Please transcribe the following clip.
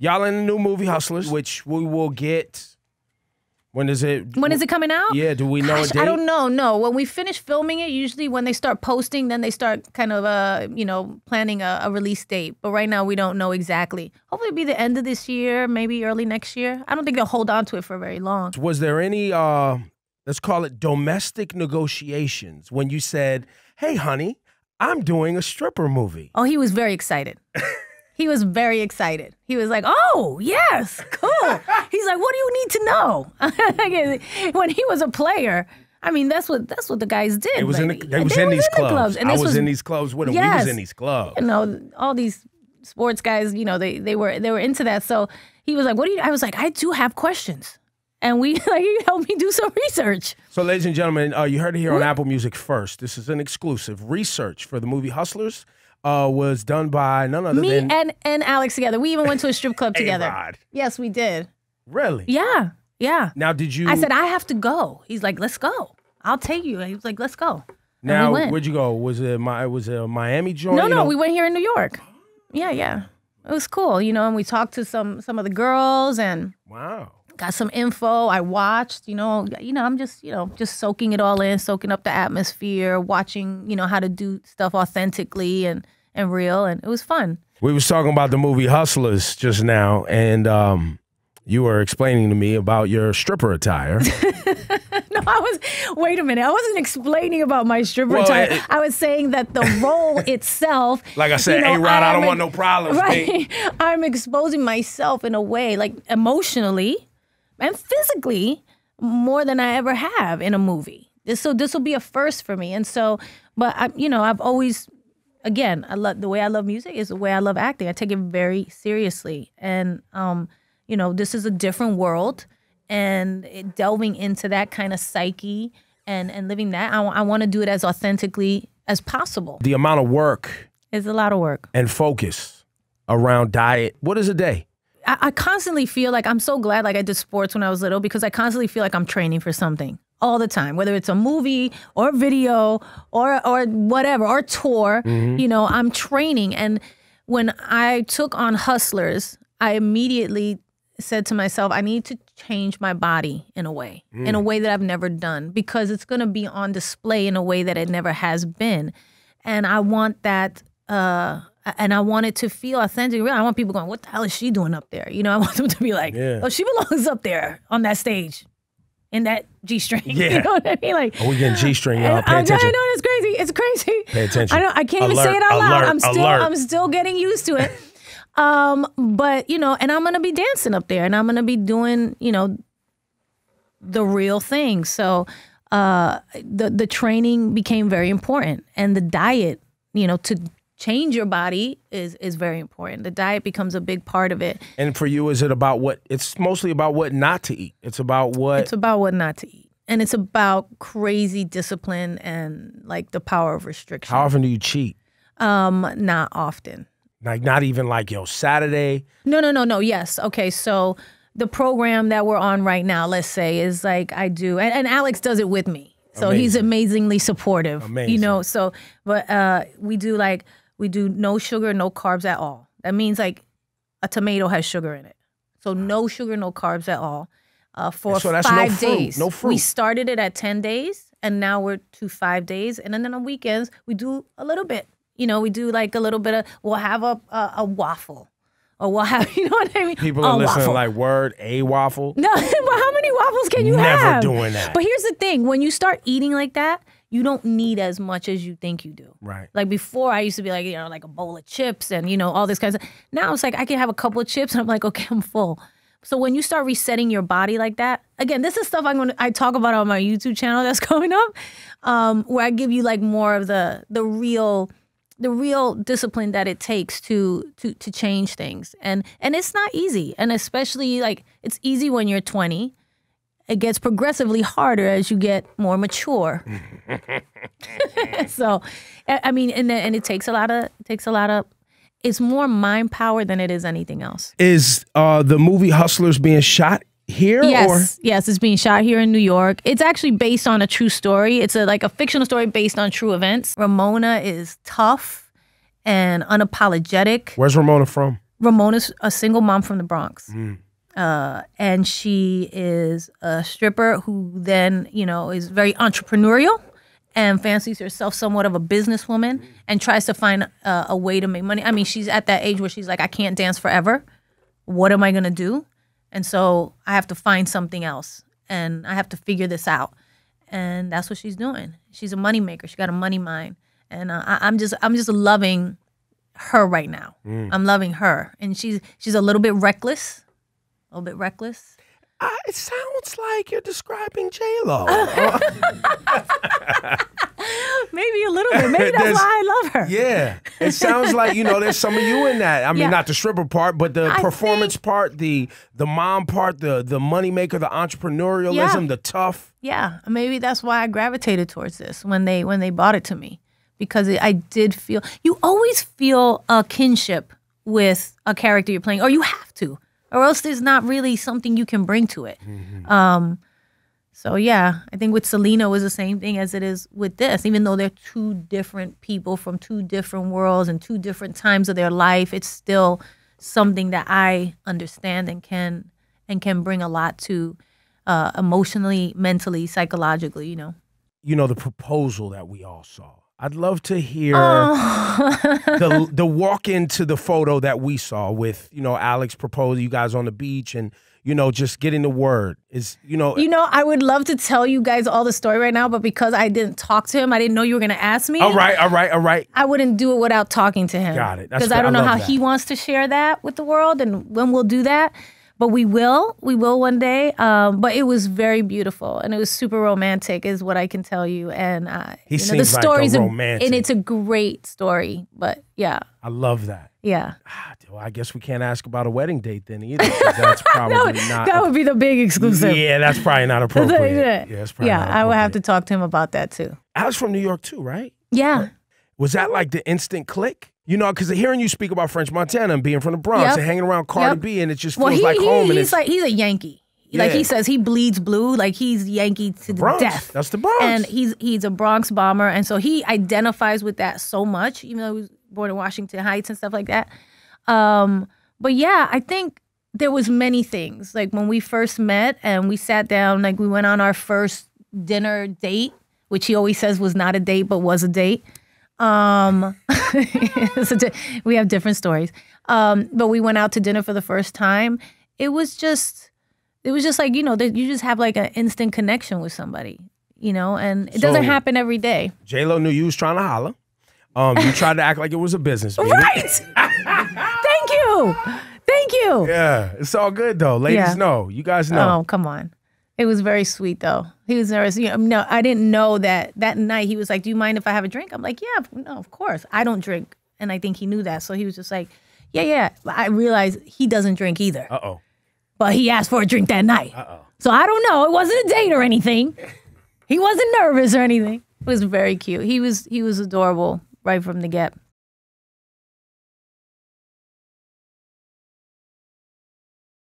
Y'all in the new movie Hustlers, which we will get. When is it? When is it coming out? Yeah, do we know a date? I don't know. No, when we finish filming it, usually when they start posting, then they start kind of, planning a release date. But right now, we don't know exactly. Hopefully, it'll be the end of this year, maybe early next year. I don't think they'll hold on to it for very long. Was there any, let's call it domestic negotiations when you said, "Hey, honey, I'm doing a stripper movie"? Oh, he was very excited. He was very excited. He was like, "Oh, yes, cool." He's like, "What do you need to know?" When he was a player, I mean, that's what the guys did. They was in these clubs. I was in these clubs with him. Yes, we was in these clubs. You know, all these sports guys, you know, they were into that. So he was like, "What do you?" I was like, "I do have questions." And he helped me do some research. So, ladies and gentlemen, you heard it here on Apple Music first. This is an exclusive. Research for the movie Hustlers was done by none other than me and Alex together. We even went to a strip club together. A-Rod. Yes, we did. Really? Yeah. Now, did you? I said, I have to go. He's like, "Let's go. I'll take you." He was like, "Let's go." Now, where'd you go? Was it a Miami joint? No, we went here in New York. Yeah. It was cool, and we talked to some of the girls and got some info. I watched, I'm just soaking it all in, soaking up the atmosphere, watching, how to do stuff authentically and real, and it was fun. We was talking about the movie Hustlers just now, and you were explaining to me about your stripper attire. Wait a minute. I wasn't explaining about my stripper attire. I was saying that the role itself. Like I said, A-Rod, I don't want no problems. Right. I'm exposing myself in a way, like emotionally and physically, more than I ever have in a movie. So this will be a first for me. And so, but I've always, again, the way I love music is the way I love acting. I take it very seriously. And, this is a different world. And delving into that kind of psyche and living that, I want to do it as authentically as possible. The amount of work. It's a lot of work. And focus around diet. What is a day? I constantly feel like, I'm so glad I did sports when I was little, because I constantly feel like I'm training for something all the time, whether it's a movie or video or whatever, or tour, I'm training. And when I took on Hustlers, I immediately said to myself, I need to change my body in a way that I've never done, because it's going to be on display in a way that it never has been. And I want that, and I want it to feel authentic. I want people going, "What the hell is she doing up there?" I want them to be like, "Oh, she belongs up there on that stage in that G-string." Yeah. You know what I mean? Like, we getting G-string, y'all. Pay attention. I know, it's crazy. It's crazy. Pay attention. I can't even say it out loud. I'm still getting used to it. But, and I'm going to be dancing up there, and I'm going to be doing, the real thing. So, the training became very important, and the diet, to change your body is very important. The diet becomes a big part of it. And for you, is it about it's mostly about what not to eat. It's about what not to eat. And it's about crazy discipline and like the power of restriction. How often do you cheat? Not often. Like not even like, Saturday? No. Yes. Okay. So the program that we're on right now, let's say, is like I do, and Alex does it with me. So he's amazingly supportive. Amazing. But we do no sugar, no carbs at all. That means like a tomato has sugar in it. So no sugar, no carbs at all for 5 days. No fruit. We started it at 10 days, and now we're to 5 days. And then on weekends, we do a little bit. We do like a little bit of, we'll have a waffle. Or we'll have, you know what I mean? People are listening waffle. Like, word, a waffle? No, but how many waffles can you have? Never doing that. But here's the thing. When you start eating like that, you don't need as much as you think you do. Right. Like before, I used to be like, like a bowl of chips and, all this kind of stuff. Now it's like I can have a couple of chips and I'm like, okay, I'm full. So when you start resetting your body like that, again, this is stuff I talk about on my YouTube channel that's coming up, where I give you like more of the real discipline that it takes to change things. And it's not easy. And especially like it's easy when you're 20. It gets progressively harder as you get more mature. So, I mean, and it takes a lot of, it's more mind power than it is anything else. Is the movie Hustlers being shot here? Yes, it's being shot here in New York. It's actually based on a true story. It's a fictional story based on true events. Ramona is tough and unapologetic. Where's Ramona from? Ramona's a single mom from the Bronx. And she is a stripper who then, is very entrepreneurial and fancies herself somewhat of a businesswoman and tries to find a way to make money. I mean, she's at that age where she's like, I can't dance forever. What am I going to do? And so I have to find something else and I have to figure this out. And that's what she's doing. She's a moneymaker. She got a money mind. And I'm just loving her right now. I'm loving her. And she's a little bit reckless. A little bit reckless. It sounds like you're describing J-Lo. Maybe a little bit. Maybe that's why I love her. Yeah. It sounds like, there's some of you in that. I mean, not the stripper part, but the performance part, the mom part, the moneymaker, the entrepreneurialism, the tough. Yeah. Maybe that's why I gravitated towards this when they bought it to me. Because I did feel, you always feel a kinship with a character you're playing, or you have to. Or else there's not really something you can bring to it. So yeah, I think with Selena was the same thing as it is with this. Even though they're two different people from two different worlds and two different times of their life, it's still something that I understand and can bring a lot to emotionally, mentally, psychologically, the proposal that we all saw. I'd love to hear the walk into the photo that we saw with, Alex proposing, you guys on the beach and, just getting the word is, I would love to tell you guys all the story right now, but because I didn't talk to him, I didn't know you were going to ask me. All right. I wouldn't do it without talking to him. Got it. Because I don't know how he wants to share that with the world and when we'll do that. But we will one day. But it was very beautiful and it was super romantic, is what I can tell you. And he seems like a romantic, and it's a great story. But yeah, I love that. Yeah. Well, I guess we can't ask about a wedding date then either. That's probably not. That would be the big exclusive. Yeah, that's probably not appropriate. I would have to talk to him about that too. Alex from New York too, right? Yeah. Was that like the instant click? Because hearing you speak about French Montana and being from the Bronx and hanging around Cardi B, and it just feels like home. He's a Yankee. Yeah. Like he says, he bleeds blue. Like he's Yankee to the death. That's the Bronx. And he's a Bronx bomber, and so he identifies with that so much, even though he was born in Washington Heights and stuff like that. But yeah, I think there was many things. Like when we first met and we sat down, like we went on our first dinner date, which he always says was not a date but was a date. We have different stories. But we went out to dinner for the first time. It was just like, that you just have like an instant connection with somebody, and it doesn't happen every day. J-Lo knew you was trying to holler. You tried to act like it was a business meeting. Right. Thank you. Yeah. It's all good though. Ladies know. You guys know. Oh, come on. It was very sweet, though. He was nervous. No, I didn't know that night. He was like, do you mind if I have a drink? I'm like, yeah, no, of course. I don't drink. And I think he knew that. So he was just like, yeah. But I realized he doesn't drink either. Uh-oh. But he asked for a drink that night. Uh-oh. So I don't know. It wasn't a date or anything. He wasn't nervous or anything. It was very cute. He was adorable right from the get.